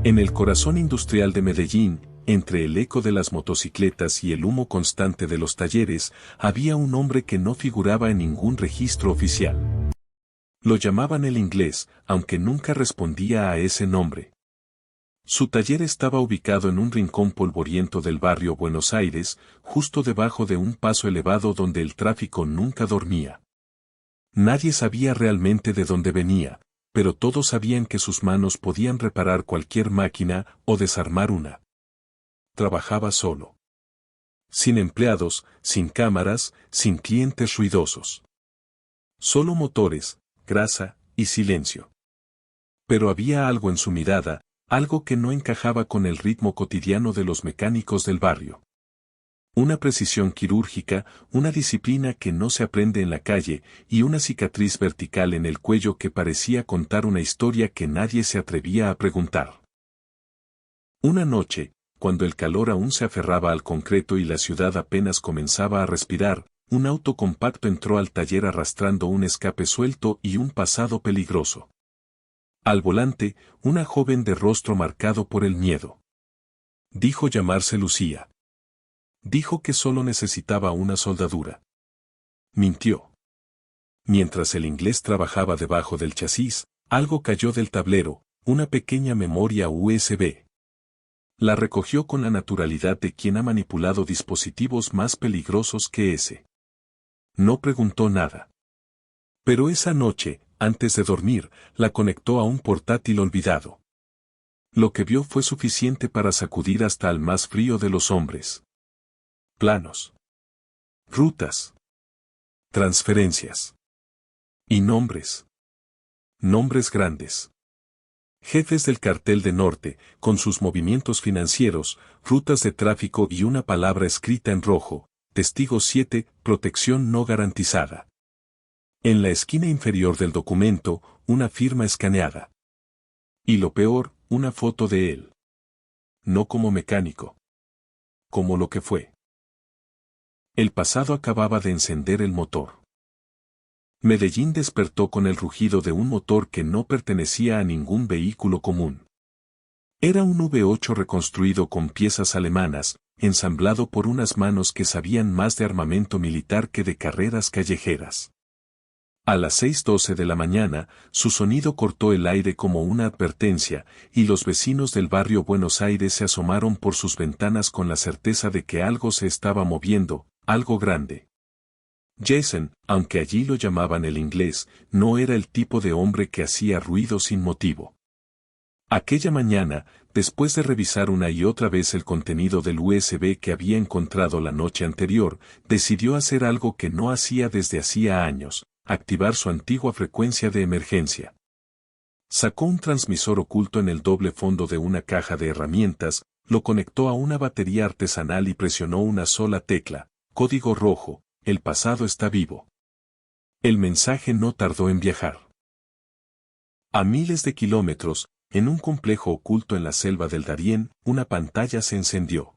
En el corazón industrial de Medellín, entre el eco de las motocicletas y el humo constante de los talleres, había un hombre que no figuraba en ningún registro oficial. Lo llamaban el Inglés, aunque nunca respondía a ese nombre. Su taller estaba ubicado en un rincón polvoriento del barrio Buenos Aires, justo debajo de un paso elevado donde el tráfico nunca dormía. Nadie sabía realmente de dónde venía, pero todos sabían que sus manos podían reparar cualquier máquina o desarmar una. Trabajaba solo. Sin empleados, sin cámaras, sin clientes ruidosos. Solo motores, grasa y silencio. Pero había algo en su mirada, algo que no encajaba con el ritmo cotidiano de los mecánicos del barrio. Una precisión quirúrgica, una disciplina que no se aprende en la calle y una cicatriz vertical en el cuello que parecía contar una historia que nadie se atrevía a preguntar. Una noche, cuando el calor aún se aferraba al concreto y la ciudad apenas comenzaba a respirar, un auto compacto entró al taller arrastrando un escape suelto y un pasado peligroso. Al volante, una joven de rostro marcado por el miedo. Dijo llamarse Lucía. Dijo que solo necesitaba una soldadura. Mintió. Mientras el Inglés trabajaba debajo del chasis, algo cayó del tablero, una pequeña memoria USB. La recogió con la naturalidad de quien ha manipulado dispositivos más peligrosos que ese. No preguntó nada. Pero esa noche, antes de dormir, la conectó a un portátil olvidado. Lo que vio fue suficiente para sacudir hasta al más frío de los hombres. Planos. Rutas. Transferencias. Y nombres. Nombres grandes. Jefes del cartel de Norte, con sus movimientos financieros, rutas de tráfico y una palabra escrita en rojo, testigo 7, protección no garantizada. En la esquina inferior del documento, una firma escaneada. Y lo peor, una foto de él. No como mecánico. Como lo que fue. El pasado acababa de encender el motor. Medellín despertó con el rugido de un motor que no pertenecía a ningún vehículo común. Era un V8 reconstruido con piezas alemanas, ensamblado por unas manos que sabían más de armamento militar que de carreras callejeras. A las 6:12 de la mañana, su sonido cortó el aire como una advertencia, y los vecinos del barrio Buenos Aires se asomaron por sus ventanas con la certeza de que algo se estaba moviendo, algo grande. Jason, aunque allí lo llamaban el Inglés, no era el tipo de hombre que hacía ruido sin motivo. Aquella mañana, después de revisar una y otra vez el contenido del USB que había encontrado la noche anterior, decidió hacer algo que no hacía desde hacía años: activar su antigua frecuencia de emergencia. Sacó un transmisor oculto en el doble fondo de una caja de herramientas, lo conectó a una batería artesanal y presionó una sola tecla: código rojo, el pasado está vivo. El mensaje no tardó en viajar. A miles de kilómetros, en un complejo oculto en la selva del Darién, una pantalla se encendió.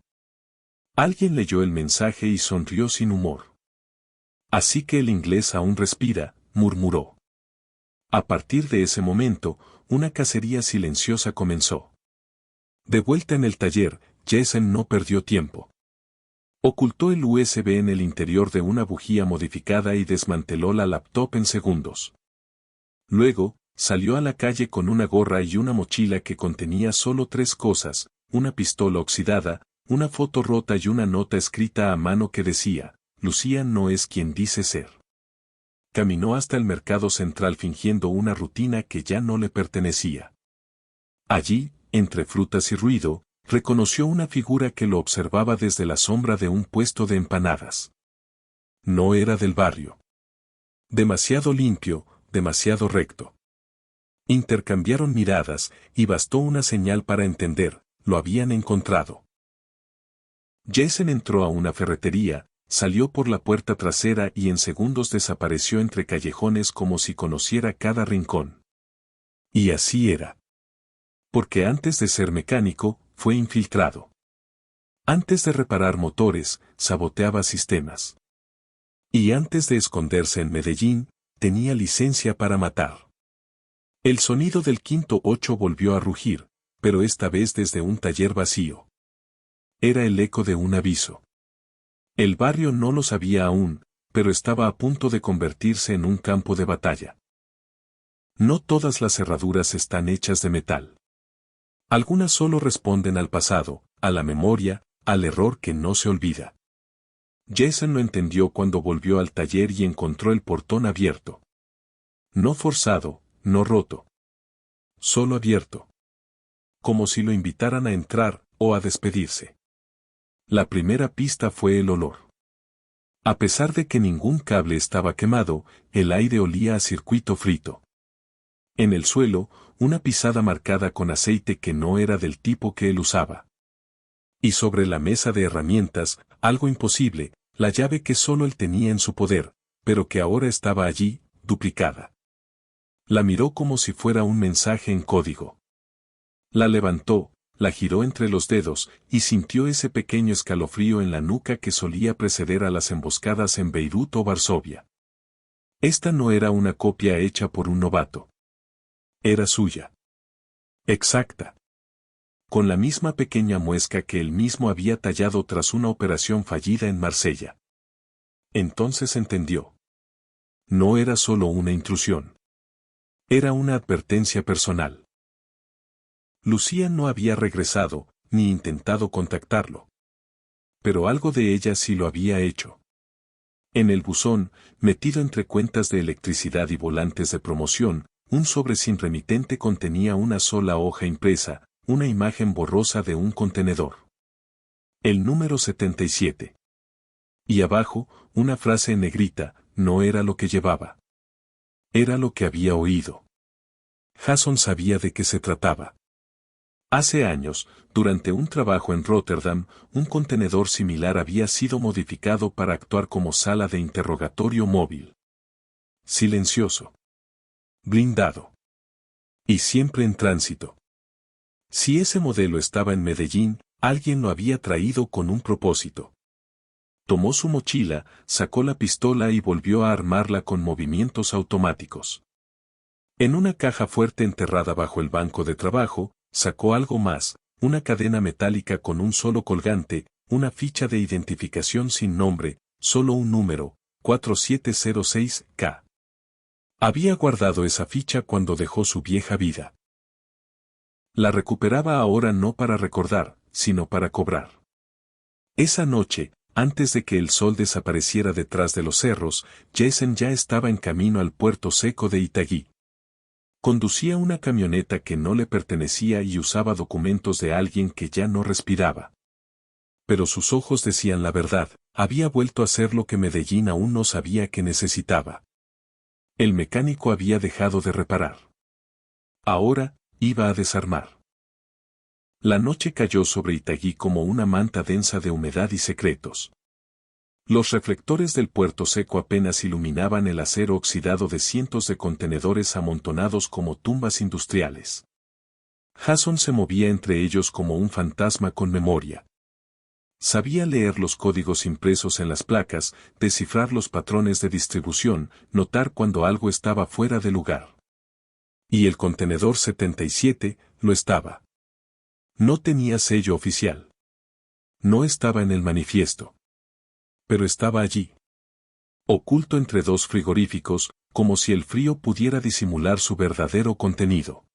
Alguien leyó el mensaje y sonrió sin humor. Así que el Inglés aún respira, murmuró. A partir de ese momento, una cacería silenciosa comenzó. De vuelta en el taller, Jason no perdió tiempo. Ocultó el USB en el interior de una bujía modificada y desmanteló la laptop en segundos. Luego, salió a la calle con una gorra y una mochila que contenía solo 3 cosas: una pistola oxidada, una foto rota y una nota escrita a mano que decía: Lucía no es quien dice ser. Caminó hasta el mercado central fingiendo una rutina que ya no le pertenecía. Allí, entre frutas y ruido, reconoció una figura que lo observaba desde la sombra de un puesto de empanadas. No era del barrio. Demasiado limpio, demasiado recto. Intercambiaron miradas, y bastó una señal para entender: lo habían encontrado. Jason entró a una ferretería, salió por la puerta trasera y en segundos desapareció entre callejones como si conociera cada rincón. Y así era. Porque antes de ser mecánico, fue infiltrado. Antes de reparar motores, saboteaba sistemas. Y antes de esconderse en Medellín, tenía licencia para matar. El sonido del quinto 8 volvió a rugir, pero esta vez desde un taller vacío. Era el eco de un aviso. El barrio no lo sabía aún, pero estaba a punto de convertirse en un campo de batalla. No todas las cerraduras están hechas de metal. Algunas solo responden al pasado, a la memoria, al error que no se olvida. Jason lo entendió cuando volvió al taller y encontró el portón abierto. No forzado, no roto. Solo abierto. Como si lo invitaran a entrar, o a despedirse. La primera pista fue el olor. A pesar de que ningún cable estaba quemado, el aire olía a circuito frito. En el suelo, una pisada marcada con aceite que no era del tipo que él usaba. Y sobre la mesa de herramientas, algo imposible, la llave que solo él tenía en su poder, pero que ahora estaba allí, duplicada. La miró como si fuera un mensaje en código. La levantó, la giró entre los dedos, y sintió ese pequeño escalofrío en la nuca que solía preceder a las emboscadas en Beirut o Varsovia. Esta no era una copia hecha por un novato. Era suya. Exacta. Con la misma pequeña muesca que él mismo había tallado tras una operación fallida en Marsella. Entonces entendió. No era solo una intrusión. Era una advertencia personal. Lucía no había regresado, ni intentado contactarlo. Pero algo de ella sí lo había hecho. En el buzón, metido entre cuentas de electricidad y volantes de promoción, un sobre sin remitente contenía una sola hoja impresa, una imagen borrosa de un contenedor. El número 77. Y abajo, una frase en negrita, no era lo que llevaba. Era lo que había oído. Jason sabía de qué se trataba. Hace años, durante un trabajo en Rotterdam, un contenedor similar había sido modificado para actuar como sala de interrogatorio móvil. Silencioso. Blindado. Y siempre en tránsito. Si ese modelo estaba en Medellín, alguien lo había traído con un propósito. Tomó su mochila, sacó la pistola y volvió a armarla con movimientos automáticos. En una caja fuerte enterrada bajo el banco de trabajo, sacó algo más, una cadena metálica con un solo colgante, una ficha de identificación sin nombre, solo un número, 4706K. Había guardado esa ficha cuando dejó su vieja vida. La recuperaba ahora no para recordar, sino para cobrar. Esa noche, antes de que el sol desapareciera detrás de los cerros, Jason ya estaba en camino al puerto seco de Itagüí. Conducía una camioneta que no le pertenecía y usaba documentos de alguien que ya no respiraba. Pero sus ojos decían la verdad, había vuelto a ser lo que Medellín aún no sabía que necesitaba. El mecánico había dejado de reparar. Ahora, iba a desarmar. La noche cayó sobre Itagüí como una manta densa de humedad y secretos. Los reflectores del puerto seco apenas iluminaban el acero oxidado de cientos de contenedores amontonados como tumbas industriales. Jason se movía entre ellos como un fantasma con memoria. Sabía leer los códigos impresos en las placas, descifrar los patrones de distribución, notar cuando algo estaba fuera de lugar. Y el contenedor 77 lo estaba. No tenía sello oficial. No estaba en el manifiesto. Pero estaba allí. Oculto entre dos frigoríficos, como si el frío pudiera disimular su verdadero contenido.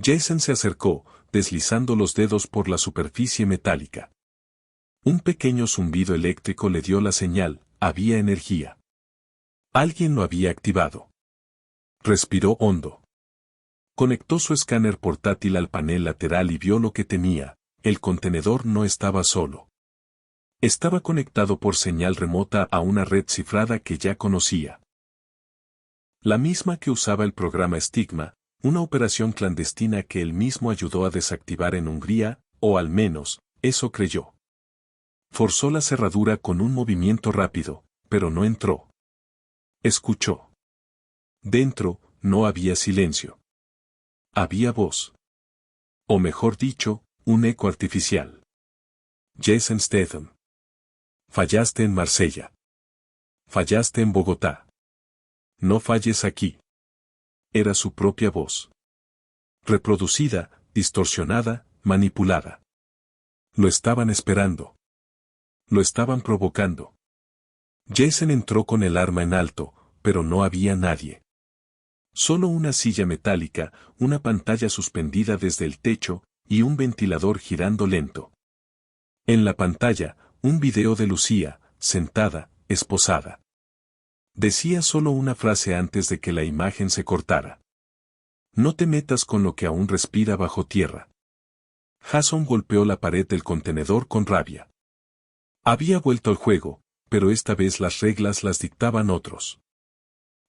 Jason se acercó, deslizando los dedos por la superficie metálica. Un pequeño zumbido eléctrico le dio la señal, había energía. Alguien lo había activado. Respiró hondo. Conectó su escáner portátil al panel lateral y vio lo que tenía, el contenedor no estaba solo. Estaba conectado por señal remota a una red cifrada que ya conocía. La misma que usaba el programa Stigma, una operación clandestina que él mismo ayudó a desactivar en Hungría, o al menos, eso creyó. Forzó la cerradura con un movimiento rápido, pero no entró. Escuchó. Dentro, no había silencio. Había voz. O mejor dicho, un eco artificial. Jason Statham. Fallaste en Marsella. Fallaste en Bogotá. No falles aquí. Era su propia voz. Reproducida, distorsionada, manipulada. Lo estaban esperando. Lo estaban provocando. Jason entró con el arma en alto, pero no había nadie. Solo una silla metálica, una pantalla suspendida desde el techo, y un ventilador girando lento. En la pantalla, un video de Lucía, sentada, esposada. Decía solo una frase antes de que la imagen se cortara. No te metas con lo que aún respira bajo tierra. Jason golpeó la pared del contenedor con rabia. Había vuelto al juego, pero esta vez las reglas las dictaban otros.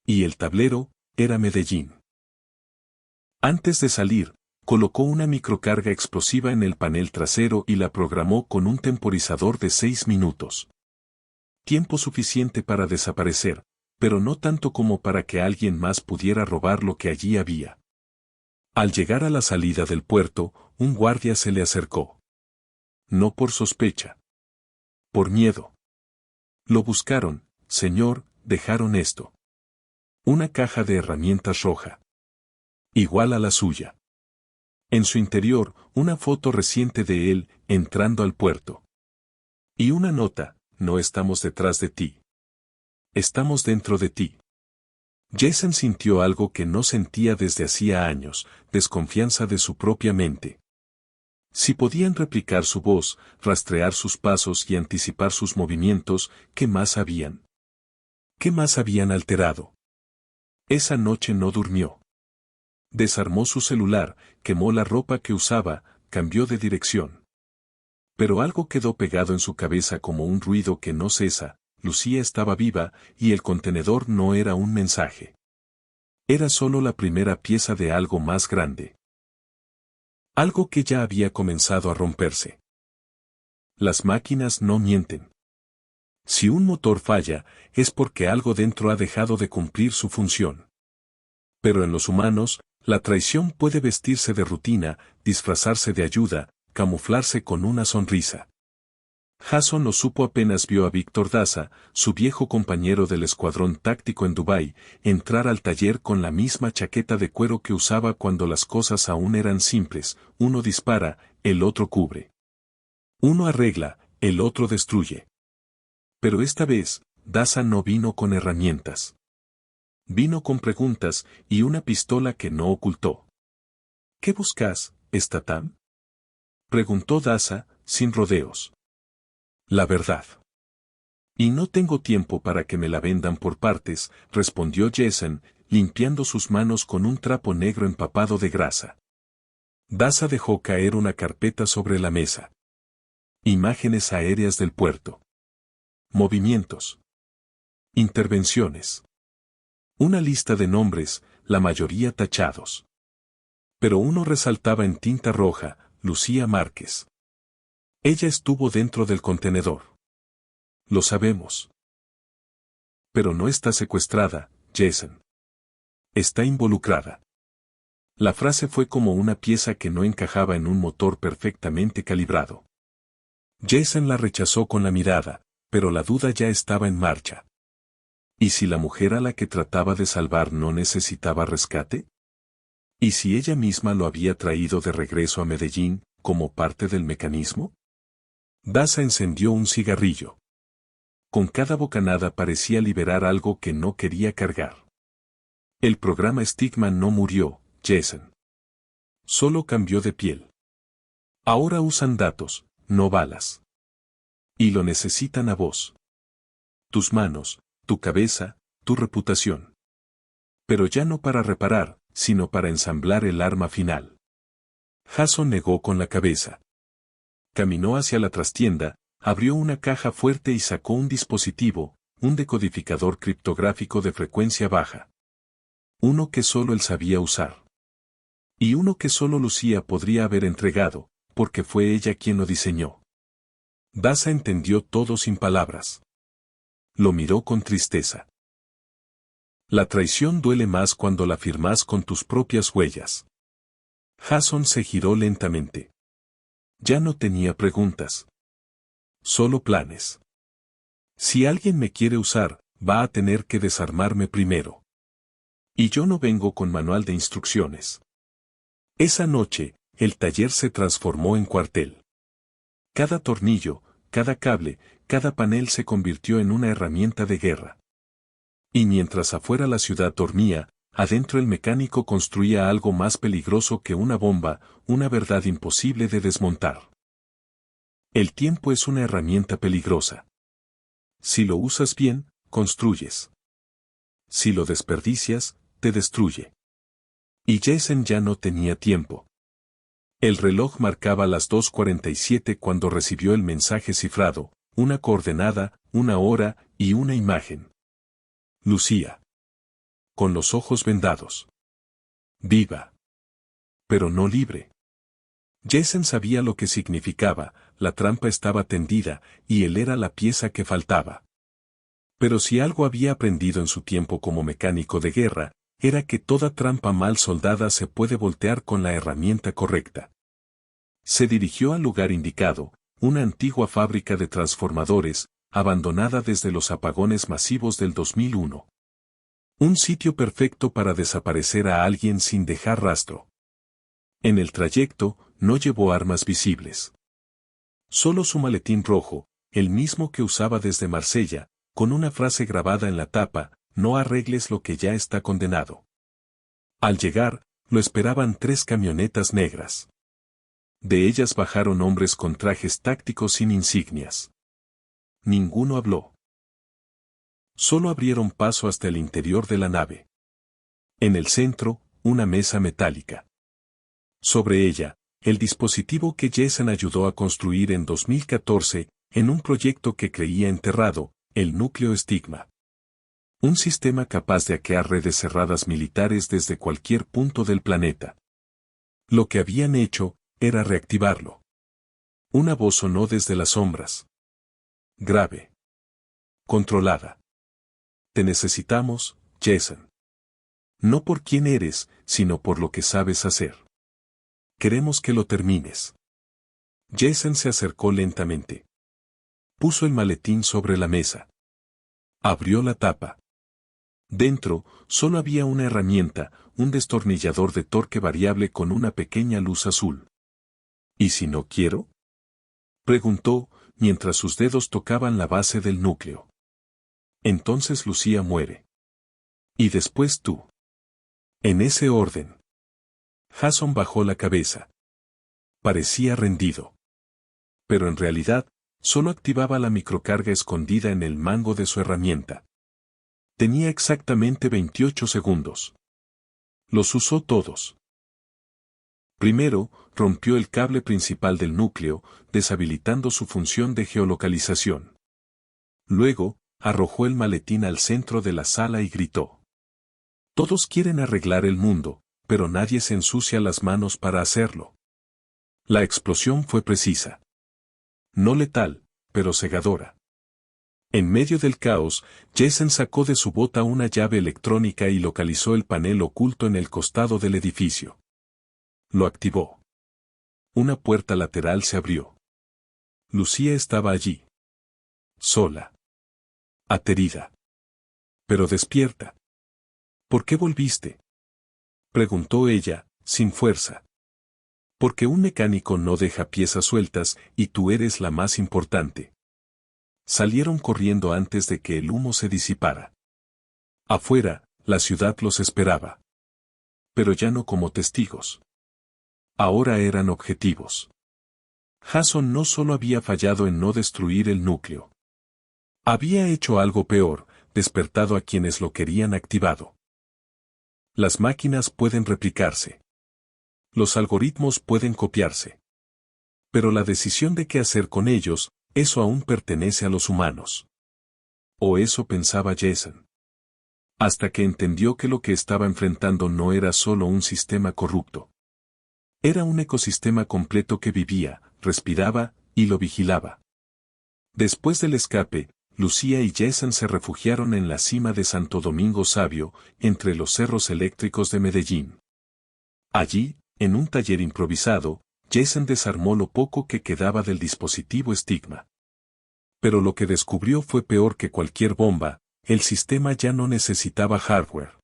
Y el tablero era Medellín. Antes de salir, colocó una microcarga explosiva en el panel trasero y la programó con un temporizador de 6 minutos. Tiempo suficiente para desaparecer, pero no tanto como para que alguien más pudiera robar lo que allí había. Al llegar a la salida del puerto, un guardia se le acercó. No por sospecha. Por miedo. Lo buscaron, señor, dejaron esto. Una caja de herramientas roja. Igual a la suya. En su interior, una foto reciente de él, entrando al puerto. Y una nota, no estamos detrás de ti. Estamos dentro de ti. Jason sintió algo que no sentía desde hacía años, desconfianza de su propia mente. Si podían replicar su voz, rastrear sus pasos y anticipar sus movimientos, ¿qué más habían? ¿Qué más habían alterado? Esa noche no durmió. Desarmó su celular, quemó la ropa que usaba, cambió de dirección. Pero algo quedó pegado en su cabeza como un ruido que no cesa. Lucía estaba viva, y el contenedor no era un mensaje. Era solo la primera pieza de algo más grande. Algo que ya había comenzado a romperse. Las máquinas no mienten. Si un motor falla, es porque algo dentro ha dejado de cumplir su función. Pero en los humanos, la traición puede vestirse de rutina, disfrazarse de ayuda, camuflarse con una sonrisa. Jason lo supo apenas vio a Víctor Daza, su viejo compañero del escuadrón táctico en Dubái, entrar al taller con la misma chaqueta de cuero que usaba cuando las cosas aún eran simples. Uno dispara, el otro cubre. Uno arregla, el otro destruye. Pero esta vez, Daza no vino con herramientas. Vino con preguntas y una pistola que no ocultó. ¿Qué buscas, Statham? Preguntó Daza, sin rodeos. La verdad. Y no tengo tiempo para que me la vendan por partes, respondió Jason, limpiando sus manos con un trapo negro empapado de grasa. Daza dejó caer una carpeta sobre la mesa. Imágenes aéreas del puerto. Movimientos. Intervenciones. Una lista de nombres, la mayoría tachados. Pero uno resaltaba en tinta roja, Lucía Márquez. Ella estuvo dentro del contenedor. Lo sabemos. Pero no está secuestrada, Jason. Está involucrada. La frase fue como una pieza que no encajaba en un motor perfectamente calibrado. Jason la rechazó con la mirada, pero la duda ya estaba en marcha. ¿Y si la mujer a la que trataba de salvar no necesitaba rescate? ¿Y si ella misma lo había traído de regreso a Medellín, como parte del mecanismo? Daza encendió un cigarrillo. Con cada bocanada parecía liberar algo que no quería cargar. El programa Stigma no murió, Jason. Solo cambió de piel. Ahora usan datos, no balas. Y lo necesitan a vos. Tus manos, tu cabeza, tu reputación. Pero ya no para reparar, sino para ensamblar el arma final. Jason negó con la cabeza. Caminó hacia la trastienda, abrió una caja fuerte y sacó un dispositivo, un decodificador criptográfico de frecuencia baja. Uno que solo él sabía usar. Y uno que solo Lucía podría haber entregado, porque fue ella quien lo diseñó. Daza entendió todo sin palabras. Lo miró con tristeza. La traición duele más cuando la firmas con tus propias huellas. Jason se giró lentamente. Ya no tenía preguntas. Solo planes. Si alguien me quiere usar, va a tener que desarmarme primero. Y yo no vengo con manual de instrucciones. Esa noche, el taller se transformó en cuartel. Cada tornillo, cada cable, cada panel se convirtió en una herramienta de guerra. Y mientras afuera la ciudad dormía, adentro el mecánico construía algo más peligroso que una bomba, una verdad imposible de desmontar. El tiempo es una herramienta peligrosa. Si lo usas bien, construyes. Si lo desperdicias, te destruye. Y Jason ya no tenía tiempo. El reloj marcaba las 2:47 cuando recibió el mensaje cifrado, una coordenada, una hora y una imagen. Lucía. Con los ojos vendados. Viva. Pero no libre. Jason sabía lo que significaba, la trampa estaba tendida, y él era la pieza que faltaba. Pero si algo había aprendido en su tiempo como mecánico de guerra, era que toda trampa mal soldada se puede voltear con la herramienta correcta. Se dirigió al lugar indicado, una antigua fábrica de transformadores, abandonada desde los apagones masivos del 2001. Un sitio perfecto para desaparecer a alguien sin dejar rastro. En el trayecto, no llevó armas visibles. Solo su maletín rojo, el mismo que usaba desde Marsella, con una frase grabada en la tapa: no arregles lo que ya está condenado. Al llegar, lo esperaban 3 camionetas negras. De ellas bajaron hombres con trajes tácticos sin insignias. Ninguno habló. Solo abrieron paso hasta el interior de la nave. En el centro, una mesa metálica. Sobre ella, el dispositivo que Jason ayudó a construir en 2014, en un proyecto que creía enterrado, el núcleo Estigma. Un sistema capaz de hackear redes cerradas militares desde cualquier punto del planeta. Lo que habían hecho era reactivarlo. Una voz sonó desde las sombras. Grave. Controlada. Te necesitamos, Jason. No por quién eres, sino por lo que sabes hacer. Queremos que lo termines. Jason se acercó lentamente. Puso el maletín sobre la mesa. Abrió la tapa. Dentro, solo había una herramienta, un destornillador de torque variable con una pequeña luz azul. ¿Y si no quiero?, preguntó, mientras sus dedos tocaban la base del núcleo. Entonces Lucía muere. Y después tú. En ese orden. Jason bajó la cabeza. Parecía rendido. Pero en realidad, solo activaba la microcarga escondida en el mango de su herramienta. Tenía exactamente 28 segundos. Los usó todos. Primero, rompió el cable principal del núcleo, deshabilitando su función de geolocalización. Luego, arrojó el maletín al centro de la sala y gritó. Todos quieren arreglar el mundo, pero nadie se ensucia las manos para hacerlo. La explosión fue precisa. No letal, pero cegadora. En medio del caos, Jason sacó de su bota una llave electrónica y localizó el panel oculto en el costado del edificio. Lo activó. Una puerta lateral se abrió. Lucía estaba allí. Sola. Aterida. Pero despierta. ¿Por qué volviste?, preguntó ella, sin fuerza. Porque un mecánico no deja piezas sueltas y tú eres la más importante. Salieron corriendo antes de que el humo se disipara. Afuera, la ciudad los esperaba. Pero ya no como testigos. Ahora eran objetivos. Jason no solo había fallado en no destruir el núcleo. Había hecho algo peor, despertado a quienes lo querían activado. Las máquinas pueden replicarse. Los algoritmos pueden copiarse. Pero la decisión de qué hacer con ellos, eso aún pertenece a los humanos. O eso pensaba Jason. Hasta que entendió que lo que estaba enfrentando no era solo un sistema corrupto. Era un ecosistema completo que vivía, respiraba, y lo vigilaba. Después del escape, Lucía y Jason se refugiaron en la cima de Santo Domingo Sabio, entre los cerros eléctricos de Medellín. Allí, en un taller improvisado, Jason desarmó lo poco que quedaba del dispositivo Estigma. Pero lo que descubrió fue peor que cualquier bomba: el sistema ya no necesitaba hardware.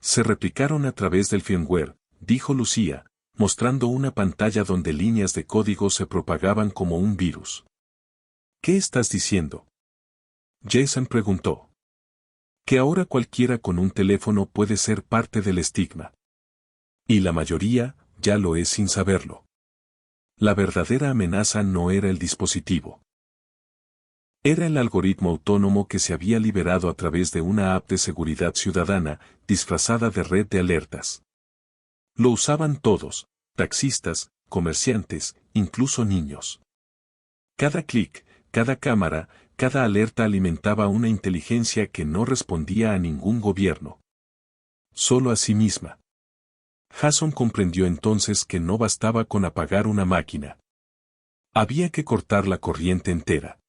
Se replicaron a través del firmware, dijo Lucía, mostrando una pantalla donde líneas de código se propagaban como un virus. ¿Qué estás diciendo?, Jason preguntó. Que ahora cualquiera con un teléfono puede ser parte del estigma. Y la mayoría ya lo es sin saberlo. La verdadera amenaza no era el dispositivo. Era el algoritmo autónomo que se había liberado a través de una app de seguridad ciudadana, disfrazada de red de alertas. Lo usaban todos, taxistas, comerciantes, incluso niños. Cada clic, cada cámara, cada alerta alimentaba una inteligencia que no respondía a ningún gobierno. Solo a sí misma. Jason comprendió entonces que no bastaba con apagar una máquina. Había que cortar la corriente entera.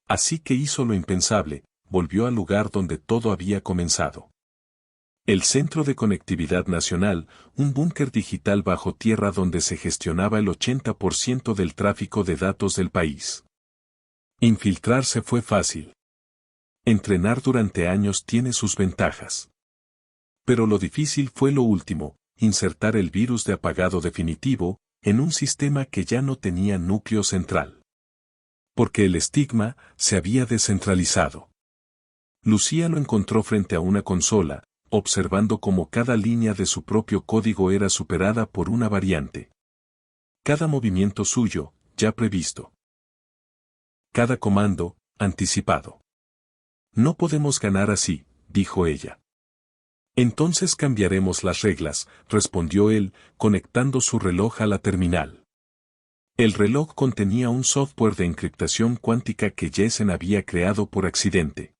Así que hizo lo impensable, volvió al lugar donde todo había comenzado. El Centro de Conectividad Nacional, un búnker digital bajo tierra donde se gestionaba el 80% del tráfico de datos del país. Infiltrarse fue fácil. Entrenar durante años tiene sus ventajas. Pero lo difícil fue lo último, insertar el virus de apagado definitivo, en un sistema que ya no tenía núcleo central. Porque el estigma se había descentralizado. Lucía lo encontró frente a una consola, observando cómo cada línea de su propio código era superada por una variante. Cada movimiento suyo, ya previsto. Cada comando, anticipado. No podemos ganar así, dijo ella. Entonces cambiaremos las reglas, respondió él, conectando su reloj a la terminal. El reloj contenía un software de encriptación cuántica que Jason había creado por accidente.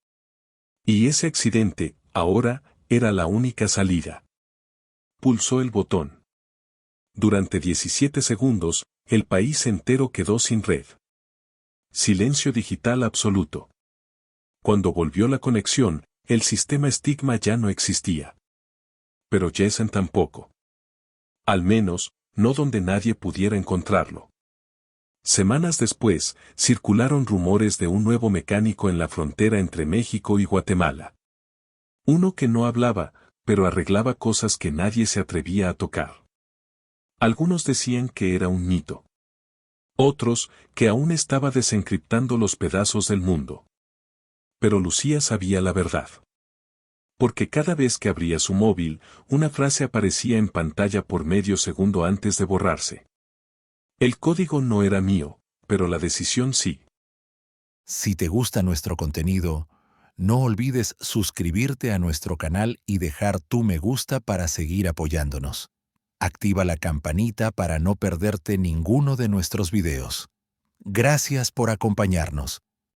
Y ese accidente, ahora, era la única salida. Pulsó el botón. Durante 17 segundos, el país entero quedó sin red. Silencio digital absoluto. Cuando volvió la conexión, el sistema estigma ya no existía. Pero Jason tampoco. Al menos, no donde nadie pudiera encontrarlo. Semanas después, circularon rumores de un nuevo mecánico en la frontera entre México y Guatemala. Uno que no hablaba, pero arreglaba cosas que nadie se atrevía a tocar. Algunos decían que era un mito. Otros, que aún estaba desencriptando los pedazos del mundo. Pero Lucía sabía la verdad. Porque cada vez que abría su móvil, una frase aparecía en pantalla por medio segundo antes de borrarse. El código no era mío, pero la decisión sí. Si te gusta nuestro contenido, no olvides suscribirte a nuestro canal y dejar tu me gusta para seguir apoyándonos. Activa la campanita para no perderte ninguno de nuestros videos. Gracias por acompañarnos.